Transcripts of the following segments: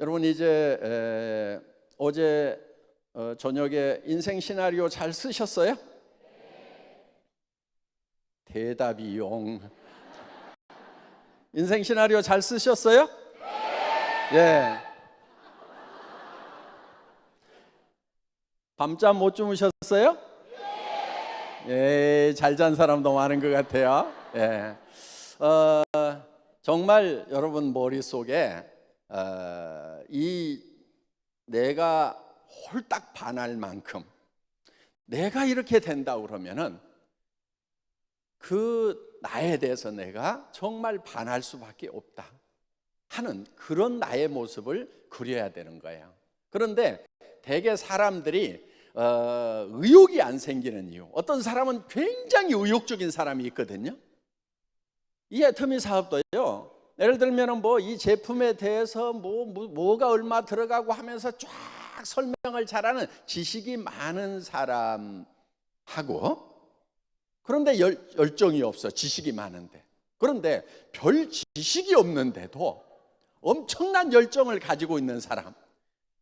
여러분 이제 어제 저녁에 인생 시나리오 잘 쓰셨어요? 대답이 용. 인생 시나리오 잘 쓰셨어요? 예. 밤잠 못 주무셨어요? 예, 잘 잔 사람도 많은 것 같아요. 예. 정말 여러분 머릿속에 이 내가 홀딱 반할 만큼 내가 이렇게 된다고 그러면은 그 나에 대해서 내가 정말 반할 수밖에 없다 하는 그런 나의 모습을 그려야 되는 거예요. 그런데 대개 사람들이 의욕이 안 생기는 이유, 어떤 사람은 굉장히 의욕적인 사람이 있거든요. 이 애터미 사업도요, 예를 들면 뭐 이 제품에 대해서 뭐가 얼마 들어가고 하면서 쫙 설명을 잘하는 지식이 많은 사람하고, 그런데 열정이 없어. 지식이 많은데. 그런데 별 지식이 없는데도 엄청난 열정을 가지고 있는 사람,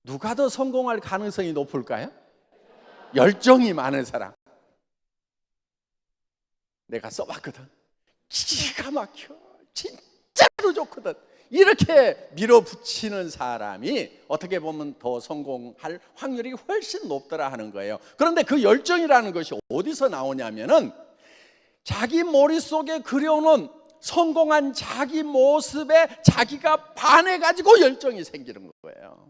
누가 더 성공할 가능성이 높을까요? 열정이 많은 사람. 내가 써봤거든. 기가 막혀. 진짜로 좋거든. 이렇게 밀어붙이는 사람이 어떻게 보면 더 성공할 확률이 훨씬 높더라 하는 거예요. 그런데 그 열정이라는 것이 어디서 나오냐면은 자기 머릿속에 그려놓은 성공한 자기 모습에 자기가 반해가지고 열정이 생기는 거예요.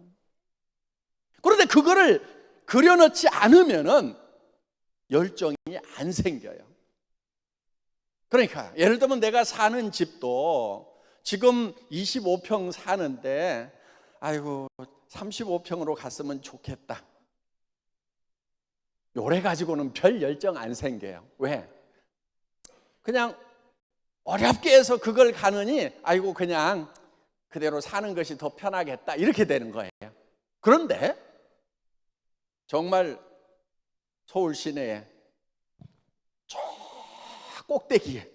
그런데 그거를 그려놓지 않으면은 열정이 안 생겨요. 그러니까 예를 들면 내가 사는 집도 지금 25평 사는데 아이고 35평으로 갔으면 좋겠다, 요래 가지고는 별 열정 안 생겨요. 왜? 그냥 어렵게 해서 그걸 가느니 아이고 그냥 그대로 사는 것이 더 편하겠다 이렇게 되는 거예요. 그런데 정말 서울 시내에 저 꼭대기에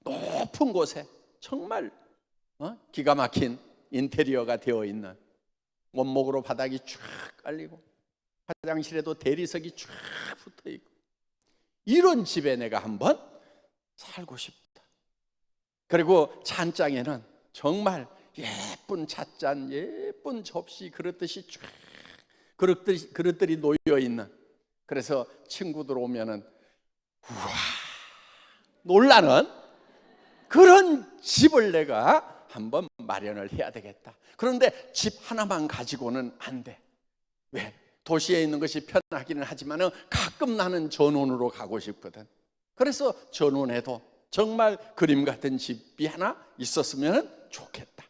높은 곳에 정말 기가 막힌 인테리어가 되어 있는, 원목으로 바닥이 쫙 깔리고 화장실에도 대리석이 쫙 붙어 있고, 이런 집에 내가 한번 살고 싶다. 그리고 찬장에는 정말 예쁜 찻잔, 예쁜 접시, 그릇들이 쫙 그릇들이 놓여 있는, 그래서 친구들 오면은 우와 놀라는 그런 집을 내가 한번 마련을 해야 되겠다. 그런데 집 하나만 가지고는 안 돼. 왜? 도시에 있는 것이 편하기는 하지만 가끔 나는 전원으로 가고 싶거든. 그래서 전원에도 정말 그림 같은 집이 하나 있었으면 좋겠다.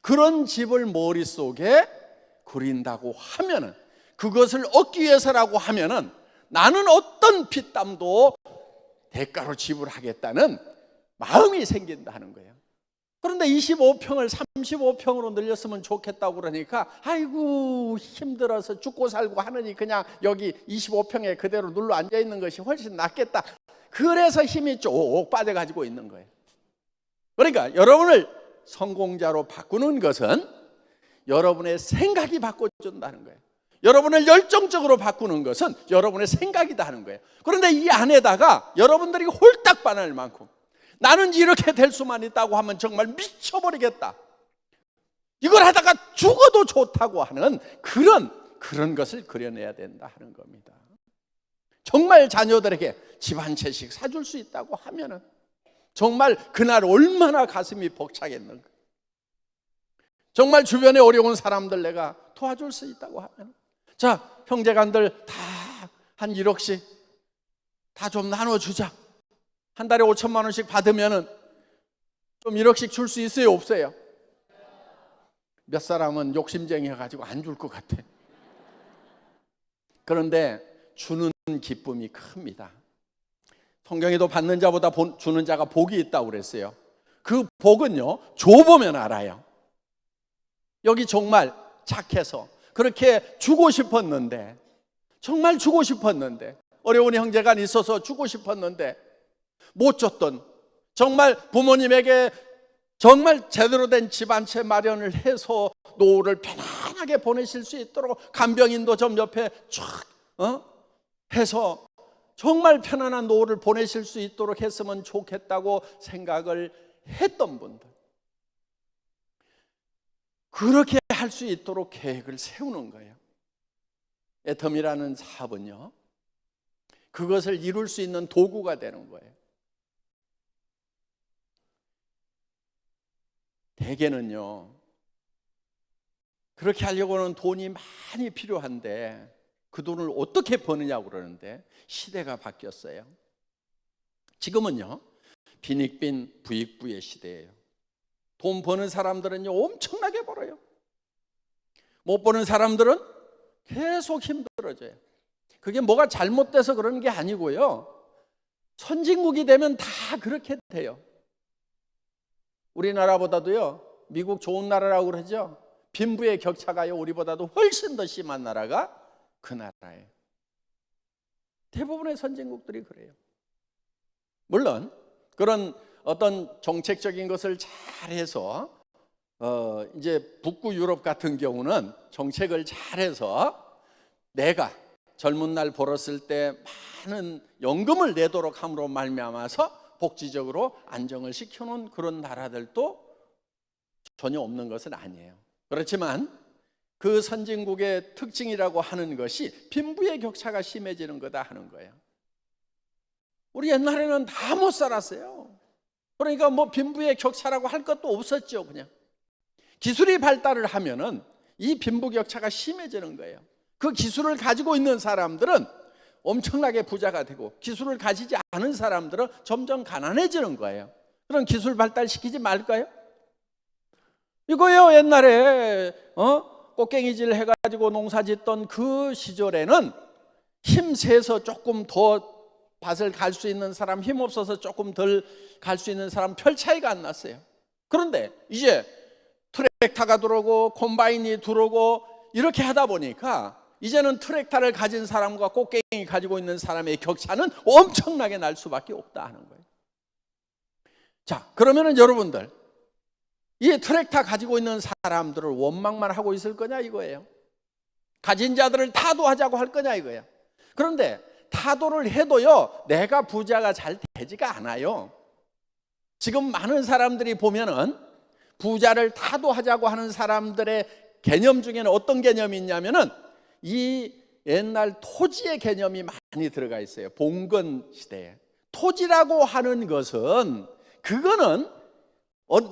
그런 집을 머릿속에 그린다고 하면은, 그것을 얻기 위해서라고 하면은 나는 어떤 피땀도 대가로 지불하겠다는 마음이 생긴다는 거예요. 그런데 25평을 35평으로 늘렸으면 좋겠다고 그러니까 아이고 힘들어서 죽고 살고 하느니 그냥 여기 25평에 그대로 눌러 앉아 있는 것이 훨씬 낫겠다. 그래서 힘이 쭉 빠져가지고 있는 거예요. 그러니까 여러분을 성공자로 바꾸는 것은 여러분의 생각이 바꿔준다는 거예요. 여러분을 열정적으로 바꾸는 것은 여러분의 생각이다 하는 거예요. 그런데 이 안에다가 여러분들이 홀딱 반할 만큼 나는 이렇게 될 수만 있다고 하면 정말 미쳐버리겠다, 이걸 하다가 죽어도 좋다고 하는 그런 것을 그려내야 된다 하는 겁니다. 정말 자녀들에게 집 한 채씩 사줄 수 있다고 하면은 정말 그날 얼마나 가슴이 벅차겠는가. 정말 주변에 어려운 사람들 내가 도와줄 수 있다고 하면, 자 형제간들 다 한 1억씩 다 좀 나눠주자. 한 달에 5천만 원씩 받으면은 좀 1억씩 줄 수 있어요, 없어요? 몇 사람은 욕심쟁이 해가지고 안 줄 것 같아. 그런데 주는 기쁨이 큽니다. 성경에도 받는 자보다 주는 자가 복이 있다고 그랬어요. 그 복은요, 줘보면 알아요. 여기 정말 착해서 그렇게 주고 싶었는데, 정말 주고 싶었는데, 어려운 형제가 있어서 주고 싶었는데 못 줬던, 정말 부모님에게 정말 제대로 된 집 한 채 마련을 해서 노후를 편안하게 보내실 수 있도록 간병인도 좀 옆에 쭉 해서 정말 편안한 노후를 보내실 수 있도록 했으면 좋겠다고 생각을 했던 분들, 그렇게 할 수 있도록 계획을 세우는 거예요. 애텀이라는 사업은요, 그것을 이룰 수 있는 도구가 되는 거예요. 대개는요, 그렇게 하려고는 돈이 많이 필요한데 그 돈을 어떻게 버느냐고 그러는데, 시대가 바뀌었어요. 지금은요, 빈익빈 부익부의 시대예요. 돈 버는 사람들은요 엄청나게 벌어요. 못 버는 사람들은 계속 힘들어져요. 그게 뭐가 잘못돼서 그러는 게 아니고요, 선진국이 되면 다 그렇게 돼요. 우리나라보다도요, 미국 좋은 나라라고 그러죠. 빈부의 격차가요 우리보다도 훨씬 더 심한 나라가 그 나라예요. 대부분의 선진국들이 그래요. 물론 그런 어떤 정책적인 것을 잘해서 이제 북부 유럽 같은 경우는 정책을 잘해서 내가 젊은 날 벌었을 때 많은 연금을 내도록 함으로 말미암아서 복지적으로 안정을 시켜놓은 그런 나라들도 전혀 없는 것은 아니에요. 그렇지만 그 선진국의 특징이라고 하는 것이 빈부의 격차가 심해지는 거다 하는 거예요. 우리 옛날에는 다 못 살았어요. 그러니까 뭐 빈부의 격차라고 할 것도 없었죠. 그냥 기술이 발달을 하면은 이 빈부 격차가 심해지는 거예요. 그 기술을 가지고 있는 사람들은 엄청나게 부자가 되고, 기술을 가지지 않은 사람들은 점점 가난해지는 거예요. 그럼 기술 발달시키지 말까요? 이거요, 옛날에 꽃갱이질 해가지고 농사 짓던 그 시절에는 힘세서 조금 더 밭을 갈 수 있는 사람, 힘없어서 조금 덜 갈 수 있는 사람 별 차이가 안 났어요. 그런데 이제 트랙터가 들어오고 콤바인이 들어오고 이렇게 하다 보니까 이제는 트랙터를 가진 사람과 꽃갱이 가지고 있는 사람의 격차는 엄청나게 날 수밖에 없다 하는 거예요. 자, 그러면은 여러분들, 이 트랙터 가지고 있는 사람들을 원망만 하고 있을 거냐 이거예요. 가진 자들을 타도하자고 할 거냐 이거예요. 그런데 타도를 해도요, 내가 부자가 잘 되지가 않아요. 지금 많은 사람들이 보면은 부자를 타도하자고 하는 사람들의 개념 중에는 어떤 개념이 있냐면은 이 옛날 토지의 개념이 많이 들어가 있어요. 봉건 시대에 토지라고 하는 것은, 그거는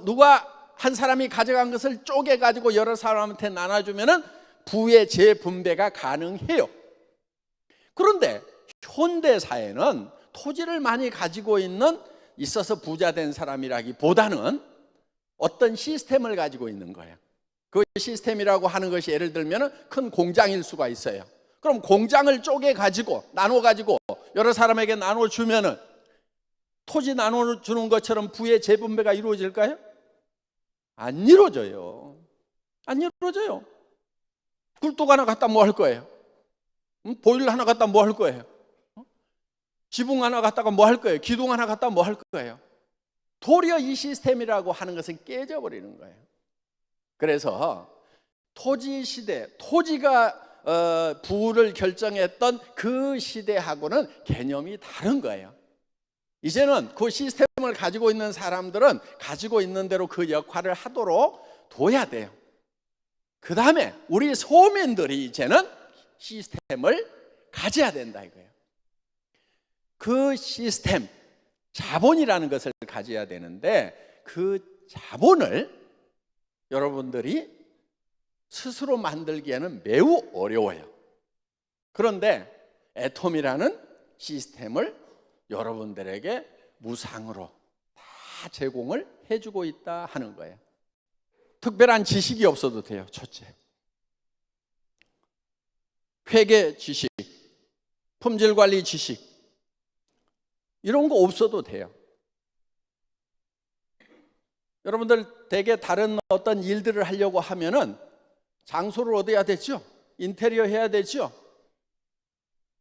누가 한 사람이 가져간 것을 쪼개 가지고 여러 사람한테 나눠주면은 부의 재분배가 가능해요. 그런데 현대 사회는 토지를 많이 가지고 있어서 부자 된 사람이라기보다는 어떤 시스템을 가지고 있는 거예요. 그 시스템이라고 하는 것이 예를 들면 큰 공장일 수가 있어요. 그럼 공장을 쪼개 가지고 나눠 가지고 여러 사람에게 나눠 주면은 토지 나눠 주는 것처럼 부의 재분배가 이루어질까요? 안 이루어져요. 안 이루어져요. 굴뚝 하나 갖다 뭐 할 거예요? 보일러 하나 갖다 뭐 할 거예요? 지붕 하나 갖다가 뭐 할 거예요? 기둥 하나 갖다 뭐 할 거예요? 도리어 이 시스템이라고 하는 것은 깨져버리는 거예요. 그래서 토지 시대, 토지가 부를 결정했던 그 시대하고는 개념이 다른 거예요. 이제는 그 시스템을 가지고 있는 사람들은 가지고 있는 대로 그 역할을 하도록 둬야 돼요. 그 다음에 우리 소민들이 이제는 시스템을 가져야 된다 이거예요. 그 시스템, 자본이라는 것을 가져야 되는데 그 자본을 여러분들이 스스로 만들기에는 매우 어려워요. 그런데 애톰이라는 시스템을 여러분들에게 무상으로 다 제공을 해주고 있다 하는 거예요. 특별한 지식이 없어도 돼요. 첫째, 회계 지식, 품질관리 지식, 이런 거 없어도 돼요. 여러분들 대개 다른 어떤 일들을 하려고 하면은 장소를 얻어야 되죠. 인테리어 해야 되죠.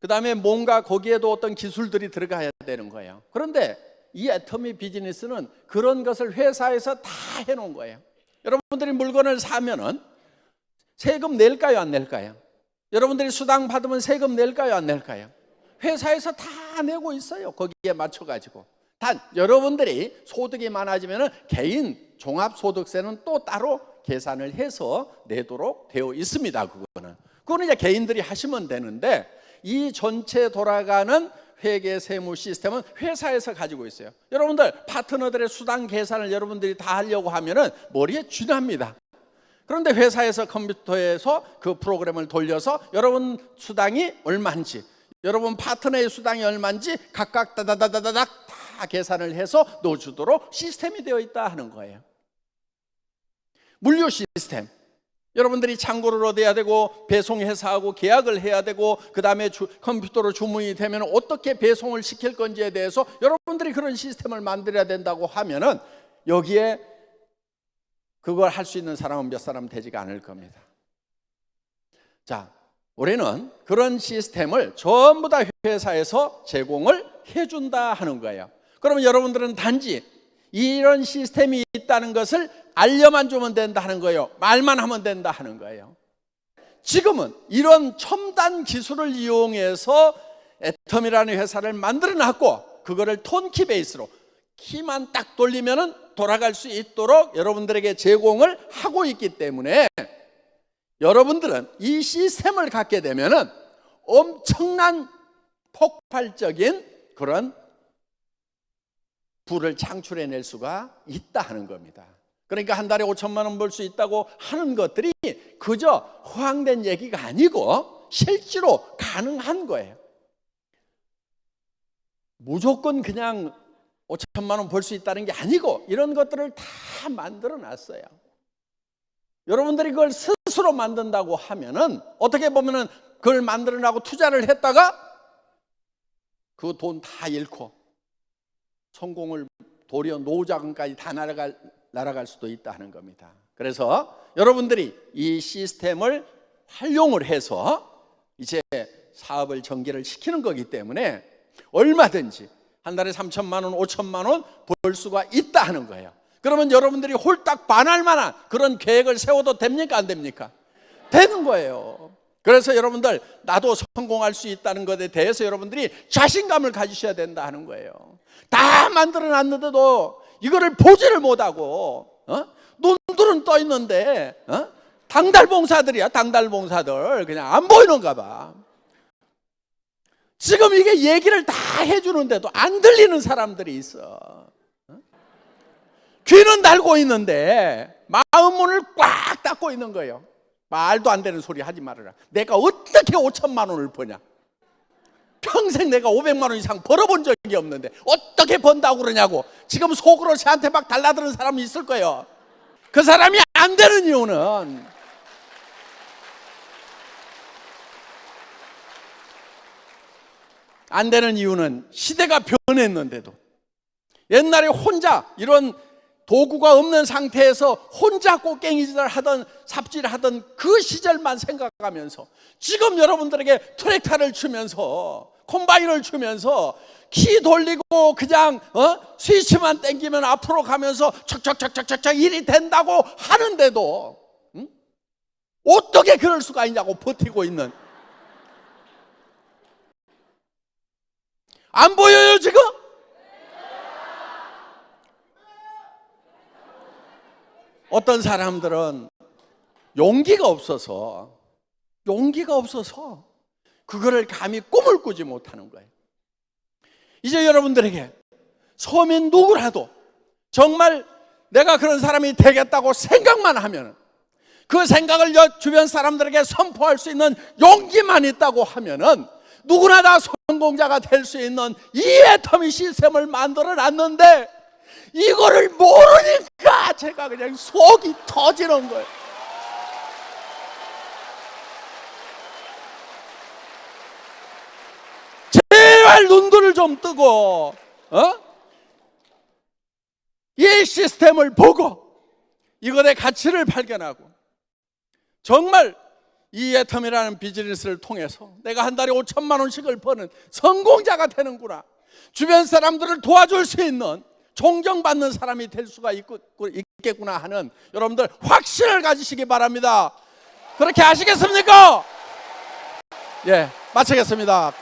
그 다음에 뭔가 거기에도 어떤 기술들이 들어가야 되는 거예요. 그런데 이 애터미 비즈니스는 그런 것을 회사에서 다 해놓은 거예요. 여러분들이 물건을 사면은 세금 낼까요, 안 낼까요? 여러분들이 수당 받으면 세금 낼까요, 안 낼까요? 회사에서 다 내고 있어요. 거기에 맞춰가지고. 단 여러분들이 소득이 많아지면 개인 종합소득세는 또 따로 계산을 해서 내도록 되어 있습니다. 그거는 이제 개인들이 하시면 되는데, 이 전체 돌아가는 회계 세무 시스템은 회사에서 가지고 있어요. 여러분들 파트너들의 수당 계산을 여러분들이 다 하려고 하면은 머리에 쥐납니다. 그런데 회사에서 컴퓨터에서 그 프로그램을 돌려서 여러분 수당이 얼마인지, 여러분 파트너의 수당이 얼마인지 각각 다다다다닥 다 계산을 해서 넣어주도록 시스템이 되어 있다 하는 거예요. 물류 시스템, 여러분들이 창고를 얻어야 되고 배송회사하고 계약을 해야 되고 그 다음에 컴퓨터로 주문이 되면 어떻게 배송을 시킬 건지에 대해서 여러분들이 그런 시스템을 만들어야 된다고 하면은 여기에 그걸 할 수 있는 사람은 몇 사람 되지가 않을 겁니다. 자, 우리는 그런 시스템을 전부 다 회사에서 제공을 해준다 하는 거예요. 그러면 여러분들은 단지 이런 시스템이 있다는 것을 알려만 주면 된다 하는 거예요. 말만 하면 된다 하는 거예요. 지금은 이런 첨단 기술을 이용해서 애텀이라는 회사를 만들어 놨고, 그거를 톤키 베이스로 키만 딱 돌리면은 돌아갈 수 있도록 여러분들에게 제공을 하고 있기 때문에, 여러분들은 이 시스템을 갖게 되면은 엄청난 폭발적인 그런 부를 창출해낼 수가 있다 하는 겁니다. 그러니까 한 달에 5천만 원 벌 수 있다고 하는 것들이 그저 허황된 얘기가 아니고 실제로 가능한 거예요. 무조건 그냥 5천만 원 벌 수 있다는 게 아니고 이런 것들을 다 만들어 놨어요. 여러분들이 그걸 스스로 만든다고 하면은 어떻게 보면은 그걸 만들어 놔고 투자를 했다가 그 돈 다 잃고 성공을 도리어 노후자금까지 다 날아갈 수도 있다 하는 겁니다. 그래서 여러분들이 이 시스템을 활용을 해서 이제 사업을 전개를 시키는 거기 때문에 얼마든지 한 달에 3천만 원, 5천만 원 벌 수가 있다 하는 거예요. 그러면 여러분들이 홀딱 반할 만한 그런 계획을 세워도 됩니까, 안 됩니까? 되는 거예요. 그래서 여러분들 나도 성공할 수 있다는 것에 대해서 여러분들이 자신감을 가지셔야 된다 하는 거예요. 다 만들어 놨는데도 이거를 보지를 못하고 눈들은 떠 있는데 당달봉사들이야. 당달봉사들 그냥 안 보이는가 봐. 지금 이게 얘기를 다 해주는데도 안 들리는 사람들이 있어. 귀는 달고 있는데 마음 문을 꽉 닫고 있는 거예요. 말도 안 되는 소리 하지 말아라. 내가 어떻게 5천만 원을 버냐? 평생 내가 500만 원 이상 벌어본 적이 없는데 어떻게 번다고 그러냐고 지금 속으로 저한테 막 달라드는 사람이 있을 거예요. 그 사람이 안 되는 이유는 시대가 변했는데도 옛날에 혼자 이런 도구가 없는 상태에서 혼자 꽃갱이질을 하던 삽질을 하던 그 시절만 생각하면서 지금 여러분들에게 트랙터를 주면서 콤바인을 주면서 키 돌리고 그냥 스위치만 당기면 앞으로 가면서 척척척척척 일이 된다고 하는데도 어떻게 그럴 수가 있냐고 버티고 있는, 안 보여요 지금? 어떤 사람들은 용기가 없어서 그거를 감히 꿈을 꾸지 못하는 거예요. 이제 여러분들에게 서민 누구라도 정말 내가 그런 사람이 되겠다고 생각만 하면, 그 생각을 주변 사람들에게 선포할 수 있는 용기만 있다고 하면은 누구나 다 성공자가 될 수 있는 이 애터미 시스템을 만들어 놨는데 이거를 모르니까 제가 그냥 속이 터지는 거예요. 제발 눈들을 좀 뜨고 이 시스템을 보고 이것의 가치를 발견하고 정말 이 애텀이라는 비즈니스를 통해서 내가 한 달에 5천만 원씩을 버는 성공자가 되는구나, 주변 사람들을 도와줄 수 있는 존경받는 사람이 될 수가 있겠구나 하는 여러분들 확신을 가지시기 바랍니다. 그렇게 하시겠습니까? 예, 마치겠습니다.